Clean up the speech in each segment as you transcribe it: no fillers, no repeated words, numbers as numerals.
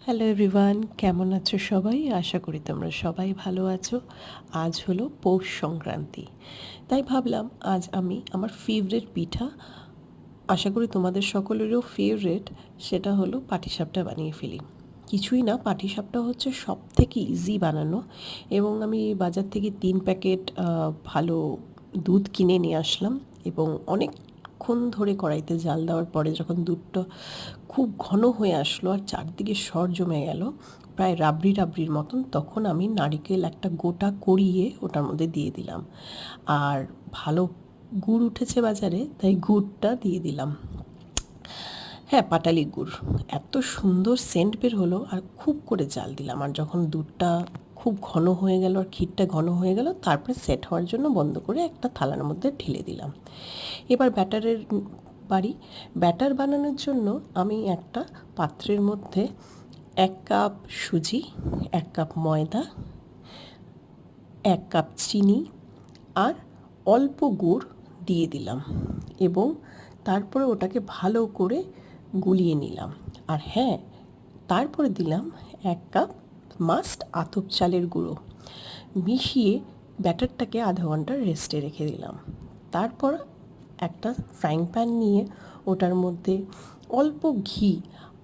Hello everyone, কেমন আছো সবাই? আশা করি তোমরা সবাই ভালো আছো। আজ হলো পৌষ সংক্রান্তি, তাই ভাবলাম আজ আমি আমার ফেভারিট পিঠা, আশা করি তোমাদের সকলেরও ফেভারিট, সেটা হলো পাটিসাপটা বানিয়ে ফেলি। কিছুই না, পাটিসাপটা হচ্ছে সব থেকে ইজি বানানো, এবং আমি বাজার থেকে 3 প্যাকেট ভালো দুধ কিনে নিয়ে আসলাম, এবং অনেকক্ষণ ধরে কড়াইতে জাল দেওয়ার পরে যখন দুধটা খুব ঘন হয়ে আসলো আর চারদিকে সর জমে গেল, প্রায় রাবড়ি রাবড়ির মতন, তখন আমি নারিকেল একটা গোটা কড়িয়ে ওটার মধ্যে দিয়ে দিলাম। আর ভালো গুড় উঠেছে বাজারে, তাই গুড়টা দিয়ে দিলাম। হ্যাঁ, পাটালি গুড়। এত সুন্দর সেন্ট বের হলো, আর খুব করে জাল দিলাম। আর যখন দুধটা খুব ঘন হয়ে গেল আর ক্ষীরটা ঘন হয়ে গেল, তারপরে সেট হওয়ার জন্য বন্ধ করে একটা থালার মধ্যে ঢেলে দিলাম। এবার ব্যাটার বানানোর জন্য আমি একটা পাত্রের মধ্যে 1 কাপ সুজি, 1 কাপ ময়দা, 1 কাপ চিনি আর অল্প গুড় দিয়ে দিলাম, এবং তারপরে ওটাকে ভালো করে গুলিয়ে নিলাম। আর হ্যাঁ, তারপরে দিলাম 1 কাপ মাস্ট আতপ চালের গুঁড়ো, মিশিয়ে ব্যাটারটাকে আধা ঘন্টা রেস্টে রেখে দিলাম। তারপর একটা ফ্রাইং প্যান নিয়ে ওটার মধ্যে অল্প ঘি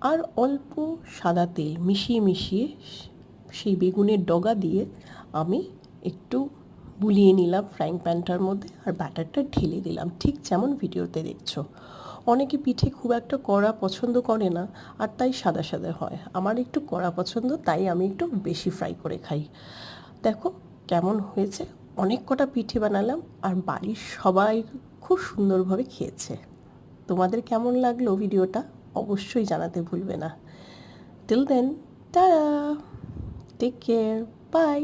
আর অল্প সাদা তেল মিশিয়ে সেই বেগুনের ডগা দিয়ে আমি একটু বুলিয়ে নিলাম ফ্রাইং প্যানটার মধ্যে, আর ব্যাটারটা ঢেলে দিলাম, ঠিক যেমন ভিডিওতে দেখছো। অনেকে পিঠে খুব একটা কড়া পছন্দ করে না, আর তাই সাদা সাদা হয়। আমার একটু কড়া পছন্দ, তাই আমি একটু বেশি ফ্রাই করে খাই। দেখো কেমন হয়েছে। অনেক কটা পিঠে বানালাম, আর বাড়ির সবাই খুব সুন্দরভাবে খেয়েছে। তোমাদের কেমন লাগলো ভিডিওটা অবশ্যই জানাতে ভুলবে না। Till then, tata, take care, by.